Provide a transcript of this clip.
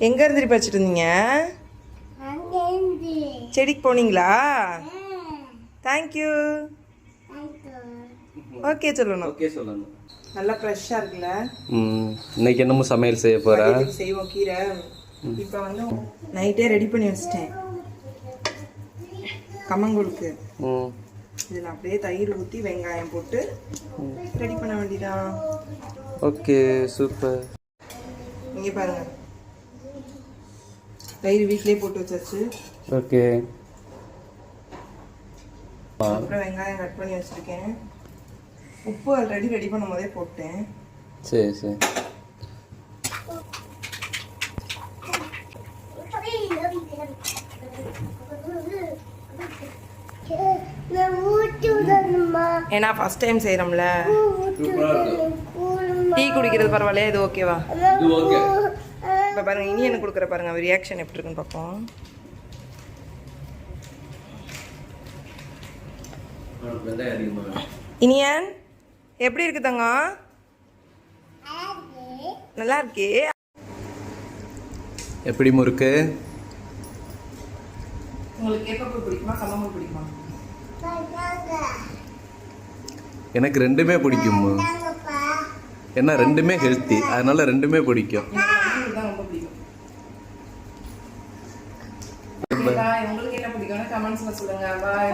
எங்க இருந்து பறிச்சிட்டு இருந்தீங்க? செடிக்கு போனீங்களா? தேங்க்யூ. ஓகே சொல்லணும். ஓகே சொல்லணும். நல்லா ஃப்ரெஷ்ஷாக இருக்குல்ல. இன்னைக்கு என்னமோ சமையல் செய்ய போகிறா? செய்வோம் கீரை. இப்போ வந்து நைட்டே ரெடி பண்ணி வச்சிட்டேன் கம்மங்கூழுக்கு. இதில் அப்படியே தயிர் ஊற்றி வெங்காயம் போட்டு ரெடி பண்ண வேண்டியதான். Okay super. இங்கே பாருங்க, தயிர் வீட்லேயே போட்டு வச்சாச்சு. ஓகே. அப்புறம் வெங்காயம் கட் பண்ணி வச்சுருக்கேன். உப்பு ஆல்ரெடி ரெடி பண்ணும் போதே போட்டேன். சரி சரி. ஏன்னா ஃபர்ஸ்ட் டைம் செய்கிறோம்ல. டீ குடிக்கிறது பரவாயில்லையா? இது ஓகேவா? இப்போ பாருங்க, இனி எனக்கு கொடுக்குற பாருங்க அவர் ரியாக்ஷன் எப்படி இருக்குன்னு பார்ப்போம். இனியன் எப்படி இருக்கு தங்கம்? நல்லா இருக்கே. எப்படி முறுக்கு? உங்களுக்கு கேப்பப்பூ பிடிக்குமா கம்மம்பூ பிடிக்குமா? எனக்கு ரெண்டுமே பிடிக்கும். ஏன்னா ரெண்டுமே ஹெல்த்தி, அதனால ரெண்டுமே பிடிக்கும். ரொம்ப பிடிக்கும். உங்களுக்கு என்ன பிடிக்கும்னு கமெண்ட்ஸ்ல சொல்லுங்க. பாய்.